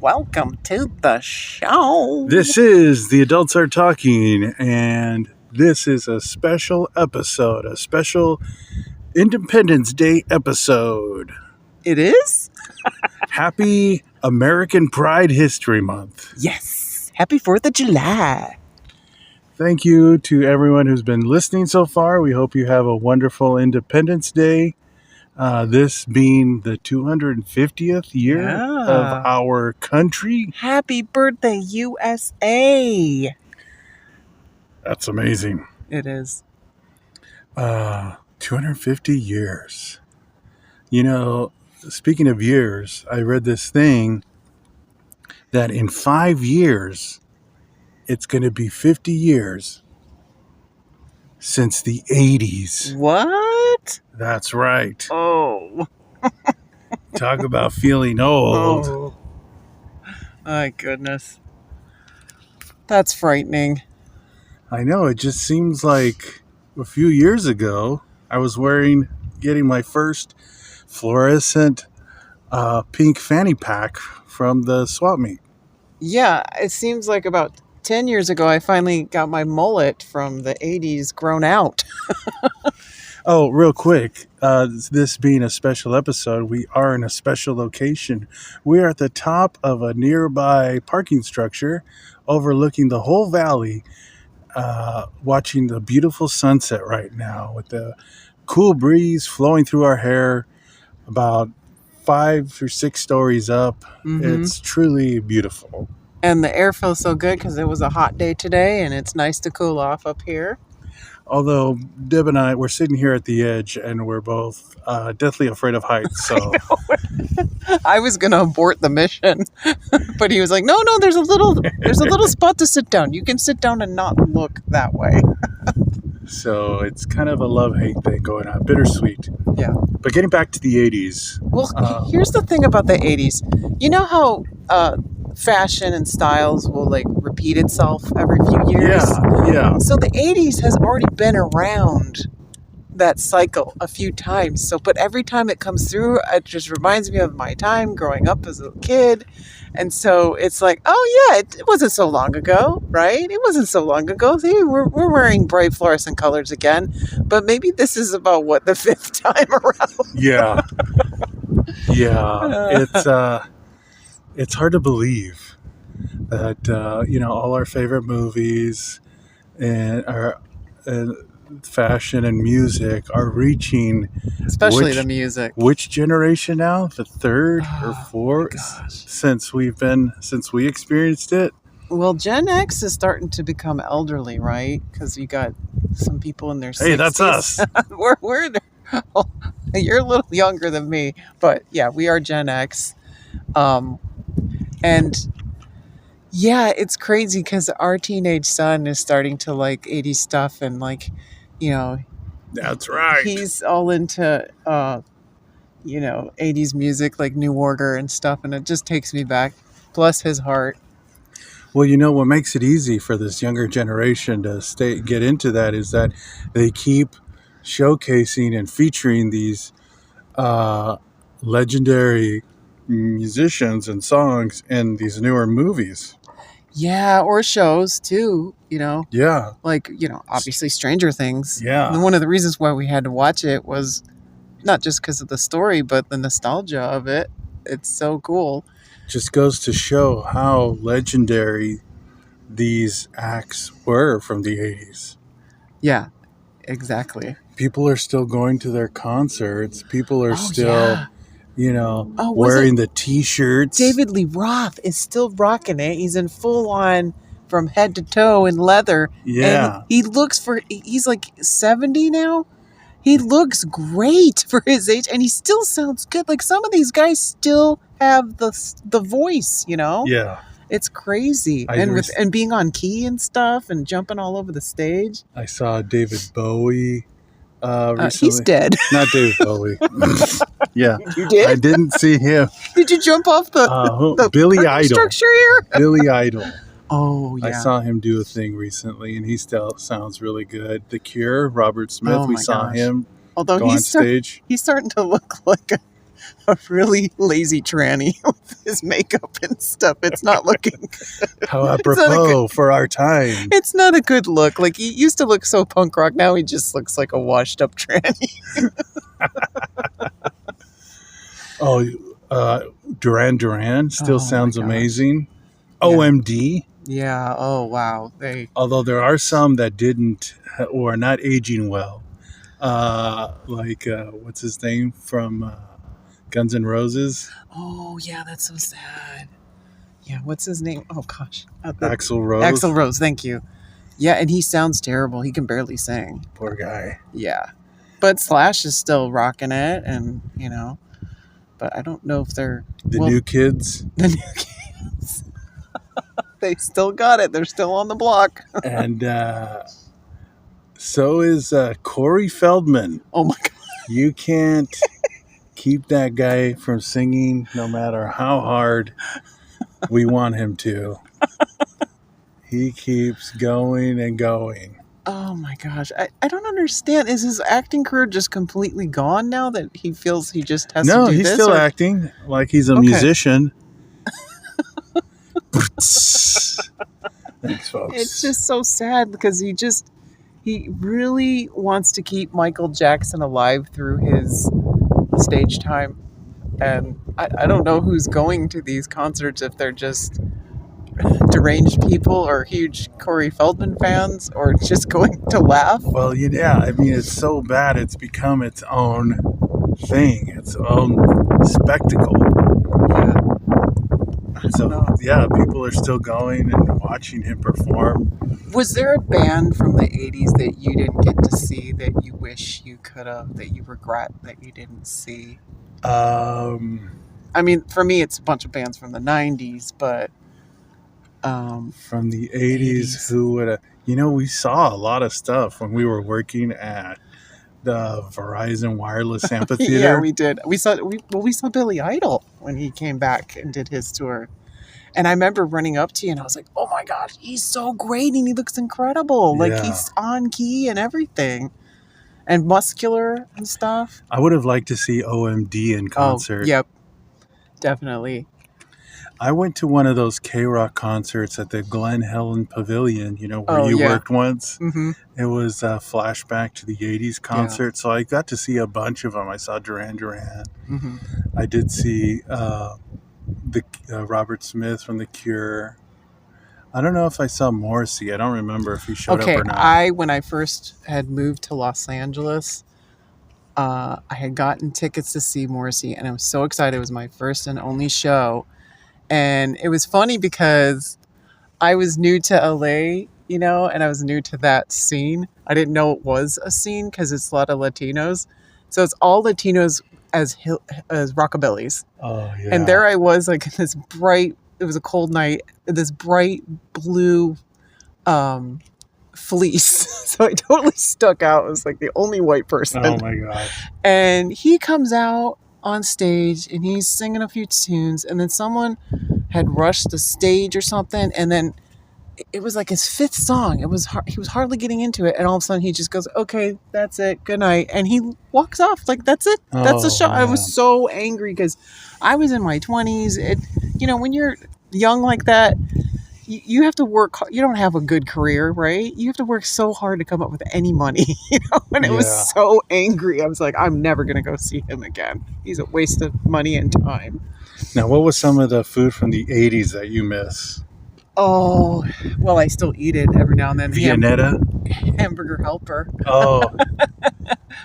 Welcome to the show. This is The Adults Are Talking, and this is a special episode, a special Independence Day episode. It is? Happy American Pride History Month. Yes. Happy 4th of July. Thank you to everyone who's been listening so far. We hope you have a wonderful Independence Day. This being the 250th year of our country. Happy birthday, USA. That's amazing. It is. 250 years. You know, speaking of years, I read this thing that in 5 years, it's going to be 50 years since the 80s. What? That's right. Oh. Talk about feeling old. Oh. My goodness. That's frightening. I know. It just seems like a few years ago, I was getting my first fluorescent pink fanny pack from the swap meet. Yeah, it seems like about 10 years ago, I finally got my mullet from the 80s grown out. Oh, real quick, this being a special episode, we are in a special location. We are at the top of a nearby parking structure overlooking the whole valley, watching the beautiful sunset right now with the cool breeze flowing through our hair about 5 or 6 stories up. Mm-hmm. It's truly beautiful. And the air feels so good because it was a hot day today and it's nice to cool off up here. Although Deb and I, we're sitting here at the edge and we're both deathly afraid of heights. So I was going to abort the mission, but he was like, no, there's a little spot to sit down. You can sit down and not look that way. So it's kind of a love-hate thing going on, bittersweet. Yeah. But getting back to the 80s. Well, here's the thing about the 80s. You know how fashion and styles will like repeat itself every few years? Yeah. So the 80s has already been around that cycle a few times. But every time it comes through, it just reminds me of my time growing up as a kid. And so it's like, oh yeah, it wasn't so long ago, right? It wasn't so long ago. See, we're wearing bright fluorescent colors again. But maybe this is about what, the 5th time around? Yeah. It's hard to believe that all our favorite movies and fashion and music are reaching, especially the music. Which generation now? The 3rd or 4th since we experienced it. Well, Gen X is starting to become elderly, right? Because you got some people in their 60s. Hey, that's us. we're you're a little younger than me, but yeah, we are Gen X. And yeah, it's crazy because our teenage son is starting to like 80s stuff and like, that's right. He's all into, 80s music, like New Order and stuff. And it just takes me back. Bless his heart. Well, what makes it easy for this younger generation to get into that is that they keep showcasing and featuring these legendary musicians and songs in these newer movies. Yeah, or shows too, Yeah. Like, obviously Stranger Things. Yeah. And one of the reasons why we had to watch it was not just because of the story, but the nostalgia of it. It's so cool. Just goes to show how legendary these acts were from the 80s. Yeah, exactly. People are still going to their concerts. People are still... Yeah. Wearing the T-shirts. David Lee Roth is still rocking it. He's in full on from head to toe in leather. Yeah. And he's like 70 now. He looks great for his age and he still sounds good. Like some of these guys still have the voice, Yeah. It's crazy. And being on key and stuff and jumping all over the stage. I saw David Bowie recently. He's dead. Not David Bowie. Yeah. You did? I didn't see him. Did you jump off the Billy Idol structure here? Billy Idol. Oh, yeah. I saw him do a thing recently, and he still sounds really good. The Cure, Robert Smith, we saw him Although go on stage. He's starting to look like a really lazy tranny with his makeup and stuff. It's not looking. How not a apropos for our time. It's not a good look. Like, he used to look so punk rock. Now he just looks like a washed up tranny. Oh, Duran Duran still Oh, sounds my gosh. amazing. Yeah. OMD. Yeah. Oh, wow. Although there are some that didn't or are not aging well. What's his name from Guns N' Roses? Oh, yeah. That's so sad. Yeah. What's his name? Oh, gosh. Axl Rose. Axl Rose. Thank you. Yeah. And he sounds terrible. He can barely sing. Poor guy. Yeah. But Slash is still rocking it. And, but I don't know if they're The new kids. the new kids. They still got it. They're still on the block. And so is Corey Feldman. Oh, my God. You can't keep that guy from singing no matter how hard we want him to. He keeps going and going. Oh my gosh. I don't understand. Is his acting career just completely gone now that he feels he just has to do this? No, he's still acting like he's a musician. Thanks, folks. It's just so sad because he really wants to keep Michael Jackson alive through his stage time. And I don't know who's going to these concerts, if they're just deranged people or huge Corey Feldman fans or just going to laugh. Well, yeah, I mean, it's so bad it's become its own thing, its own spectacle. Yeah. So, yeah, people are still going and watching him perform. Was there a band from the 80s that you didn't get to see that you wish you could have, that you regret that you didn't see? I mean, for me, it's a bunch of bands from the 90s, but... from the 80s, who would have... we saw a lot of stuff when we were working at the Verizon Wireless Amphitheater. Yeah, we did. We saw Billy Idol when he came back and did his tour. And I remember running up to you and I was like, oh my gosh, he's so great and he looks incredible. Like, he's on key and everything. And muscular and stuff. I would have liked to see OMD in concert. Oh, yep. Definitely. I went to one of those K-Rock concerts at the Glen Helen Pavilion, where you worked once. Mm-hmm. It was a flashback to the 80s concert. So I got to see a bunch of them. I saw Duran Duran. Mm-hmm. I did see Robert Smith from The Cure. I don't know if I saw Morrissey. I don't remember if he showed up or not. When I first had moved to Los Angeles, I had gotten tickets to see Morrissey, and I was so excited. It was my first and only show. And it was funny because I was new to LA, and I was new to that scene. I didn't know it was a scene because it's a lot of Latinos. So it's all Latinos as rockabillys. Oh, yeah. And there I was, like, in this bright, it was a cold night, this bright blue fleece. So I totally stuck out. I was like the only white person. Oh, my gosh. And he comes out on stage and he's singing a few tunes, and then someone had rushed the stage or something, and then it was like his fifth song. He was hardly getting into it, and all of a sudden he just goes, okay, that's it, good night, and he walks off. Like, that's it, that's the show. Man. I was so angry because I was in my 20s. When you're young like that, you have to work. You don't have a good career, right? You have to work so hard to come up with any money, and it was so angry. I was like, I'm never going to go see him again. He's a waste of money and time. Now, what was some of the food from the 80s that you miss? Oh, well, I still eat it every now and then. Viennetta? Hamburger Helper. Oh.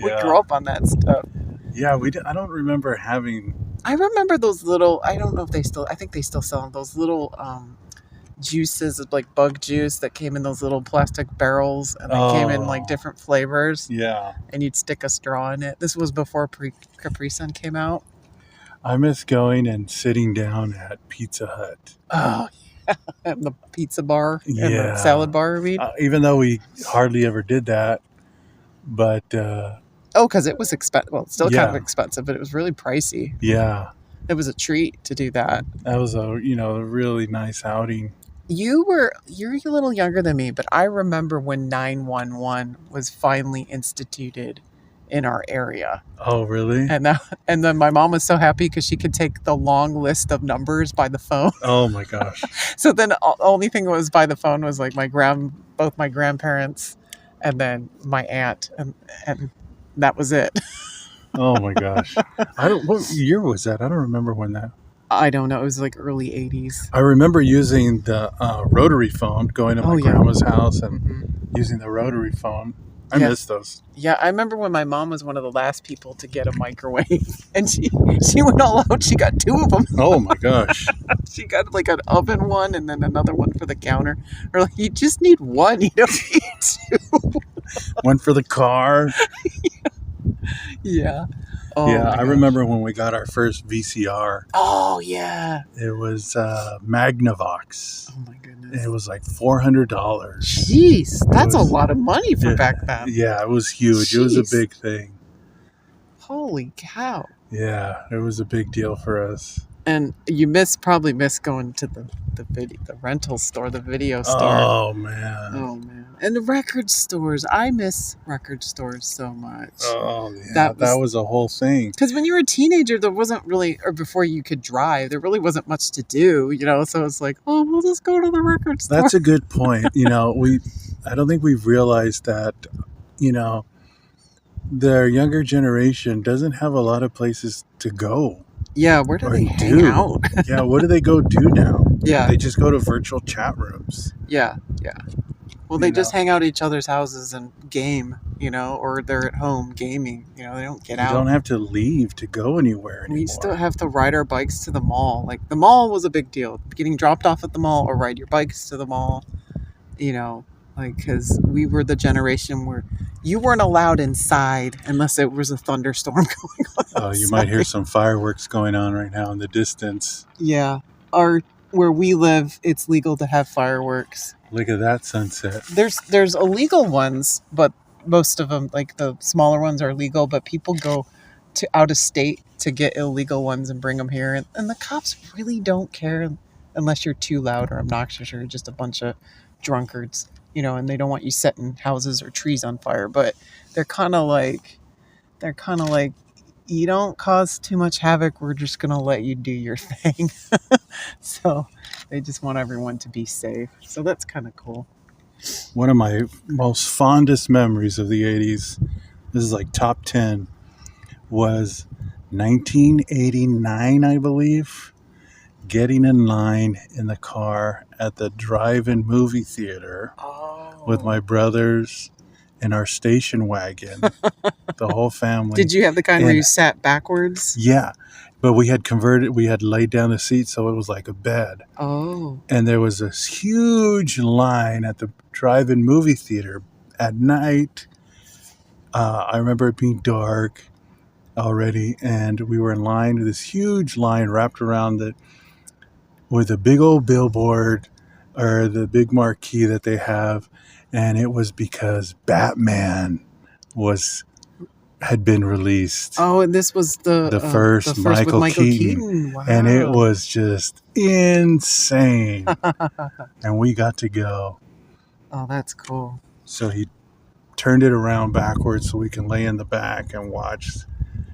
We grew up on that stuff. Yeah, we did. I don't remember having... I remember those little... I don't know if they still... I think they still sell them. Those little... juices, like bug juice, that came in those little plastic barrels, and they came in like different flavors. Yeah. And you'd stick a straw in it. This was before Capri Sun came out. I miss going and sitting down at Pizza Hut. Oh, yeah. And the pizza bar and the salad bar, I mean. Even though we hardly ever did that, but... because it was expensive. Well, it's still kind of expensive, but it was really pricey. Yeah. It was a treat to do that. That was a really nice outing. You're a little younger than me, but I remember when 911 was finally instituted in our area. Oh, really? And then my mom was so happy because she could take the long list of numbers by the phone. Oh my gosh. So then the only thing that was by the phone was like both my grandparents and then my aunt, and that was it. Oh my gosh. What year was that? I don't remember when that. I don't know. It was like early 80s. I remember using the rotary phone, going to my Oh, yeah. grandma's house and Mhm. using the rotary phone. I Yeah. miss those. Yeah, I remember when my mom was one of the last people to get a microwave, and she went all out. She got 2 of them. Oh my gosh. She got like an oven one and then another one for the counter. Or like, you just need one. You don't need 2. One for the car. Yeah. Oh, Yeah, my I gosh. remember when we got our first VCR. Oh, yeah. It was Magnavox. Oh, my goodness. It was like $400. Jeez, that's a was- lot of money for Yeah. back then. Yeah, it was huge. It was a Jeez. big thing. Holy cow. Yeah, it was a big deal for us. And you probably miss going to the rental store, the video store. Oh man. Oh, man. And the record stores. I miss record stores so much. Oh yeah, That that was- was a whole thing. Because when you were a teenager, there wasn't really, or before you could drive, there really wasn't much to do, So it's like, oh, we'll just go to the record store. That's a good point. I don't think we've realized that, their younger generation doesn't have a lot of places to go. Yeah, where do Or they hang do. out? Yeah, what do they go do now? Yeah, They just go to virtual chat rooms. yeah. Well, they You just know. hang out at each other's houses and game, or they're at home gaming. They don't get You out. don't have to leave to go anywhere anymore. We still have to ride our bikes to the mall. Like, the mall was a big deal. Getting dropped off at the mall or ride your bikes to the mall, because we were the generation where you weren't allowed inside unless it was a thunderstorm going on. Oh, you might hear outside. some fireworks going on right now in the distance. Yeah. Where we live, it's legal to have fireworks. Look at that sunset. There's illegal ones, but most of them, like the smaller ones, are legal. But people go to out of state to get illegal ones and bring them here, and the cops really don't care unless you're too loud or obnoxious or you're just a bunch of drunkards, and they don't want you setting houses or trees on fire. But they're kind of like, you don't cause too much havoc. We're just gonna let you do your thing. So they just want everyone to be safe. So that's kind of cool. One of my most fondest memories of the 80s, this is like top 10, was 1989, I believe, getting in line in the car at the drive-in movie theater with my brothers in our station wagon, the whole family. Did you have the kind where And- you sat backwards? Yeah, but we had laid down the seat so it was like a bed. Oh, And there was this huge line at the drive-in movie theater at night. I remember it being dark already, and we were in line with this huge line wrapped around it with a big old billboard or the big marquee that they have, and it was because Batman had been released. oh, and this was the first with Michael Michael Keaton. Keaton. Wow. And it was just insane. And we got to go. Oh, that's cool. So he turned it around backwards so we can lay in the back and watch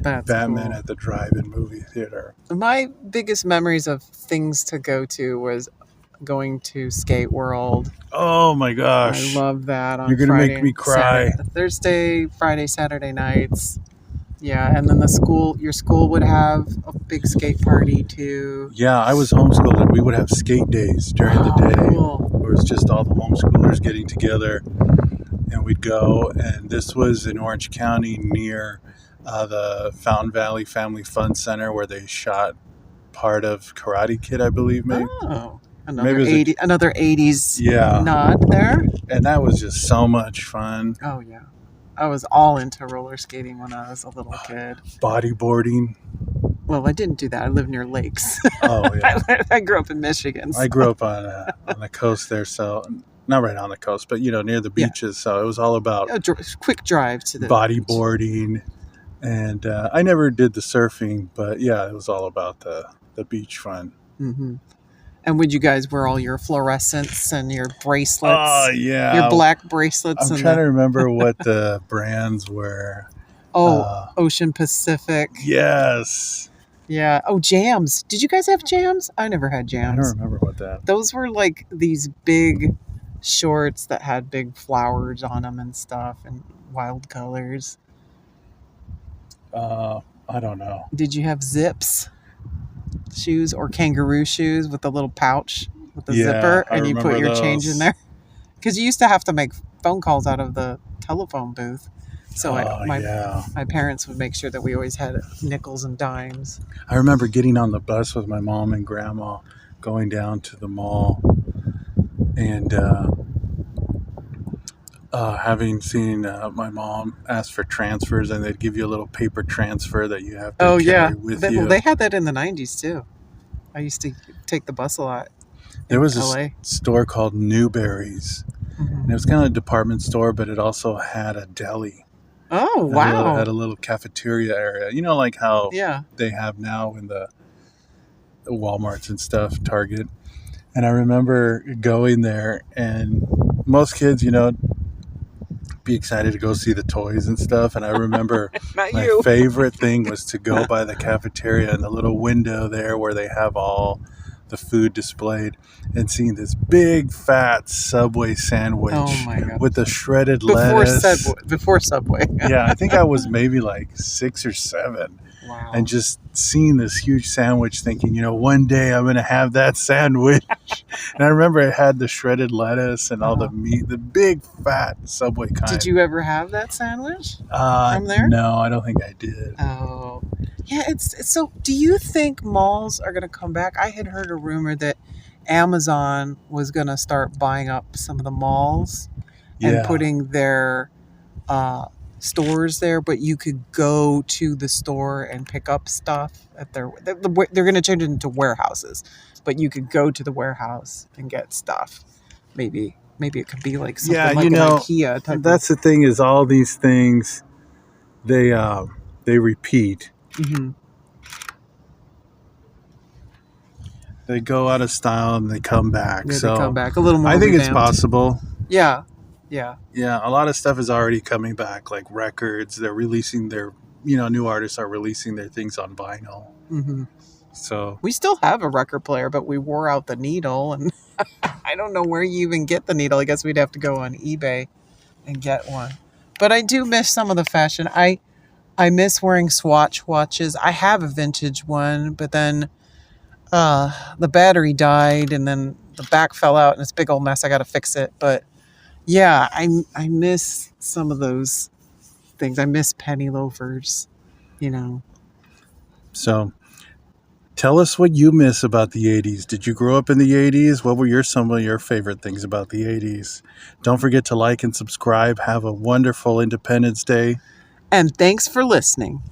That's Batman cool. at the drive-in movie theater. My biggest memories of things to go to was going to Skate World. Oh my gosh. I love that. On You're gonna make Friday, me cry. Thursday, Friday, Saturday nights. Yeah, and then your school would have a big skate party too. Yeah, I was homeschooled and we would have skate days during the Oh, day. cool. It was just all the homeschoolers getting together and we'd go. And this was in Orange County near the Fountain Valley Family Fun Center where they shot part of Karate Kid, I believe, maybe. Oh, Maybe it was another 80s Yeah. nod there. And that was just so much fun. Oh yeah, I was all into roller skating when I was a little kid. Bodyboarding. Well, I didn't do that. I live near lakes. Oh, yeah. I grew up in Michigan. I grew up on the coast there, so not right on the coast, but near the Yeah. beaches. So it was all about A quick drive to the bodyboarding, and I never did the surfing, but yeah, it was all about the beach fun. Hmm. And would you guys wear all your fluorescents and your bracelets? Oh yeah, Your black bracelets. I'm and trying to remember what the brands were. Oh, Ocean Pacific. Yes. Yeah. Oh, jams. Did you guys have jams? I never had I jams. don't remember what that. Those were like these big shorts that had big flowers on them and stuff and wild colors. I don't know. Did you have zips shoes or kangaroo shoes with the little pouch with the Yeah, zipper I and you put remember your change in those. there? Because you used to have to make phone calls out of the telephone booth. So Yeah. my parents would make sure that we always had nickels and dimes. I remember getting on the bus with my mom and grandma going down to the mall and having seen my mom ask for transfers, and they'd give you a little paper transfer that you have to carry with you. Well, they had that in the 90s too. I used to take the bus a lot. There was LA. a store called Newberry's, and it was kind of a department store, but it also had a deli. Oh, It wow. had a little cafeteria area. You know, like how Yeah. they have now in the Walmarts and stuff, Target. And I remember going there, and most kids, be excited to go see the toys and stuff. And I remember Not my you. favorite thing was to go by the cafeteria and the little window there where they have all the food displayed, and seeing this big fat Subway sandwich Oh my God. with the shredded lettuce. Before Subway. Yeah, I think I was maybe like 6 or 7. Wow. And just seeing this huge sandwich, thinking, one day I'm going to have that sandwich. And I remember it had the shredded lettuce and all the meat, the big fat Subway kind. Did you ever have that sandwich? from there? No, I don't think I did. Oh, yeah. It's so. Do you think malls are going to come back? I had heard a rumor that Amazon was going to start buying up some of the malls and Yeah. putting their stores there, but you could go to the store and pick up stuff at they're going to change it into warehouses, but you could go to the warehouse and get stuff. Maybe it could be like something Yeah, like an IKEA type. That's the thing, is all these things, they repeat. Mhm. They go out of style and they come back. Yeah, so they come back a little more. I think it's revamped. possible. Yeah. Yeah, a lot of stuff is already coming back, like records. They're releasing their, new artists are releasing their things on vinyl. Hmm. So We still have a record player, but we wore out the needle, and I don't know where you even get the needle. I guess we'd have to go on eBay and get one. But I do miss some of the fashion. I miss wearing Swatch watches. I have a vintage one, but then the battery died, and then the back fell out, and it's a big old mess. I got to fix it. But yeah, I miss some of those things. I miss penny loafers, So tell us what you miss about the 80s. Did you grow up in the 80s? What were some of your favorite things about the 80s? Don't forget to like and subscribe. Have a wonderful Independence Day. And thanks for listening.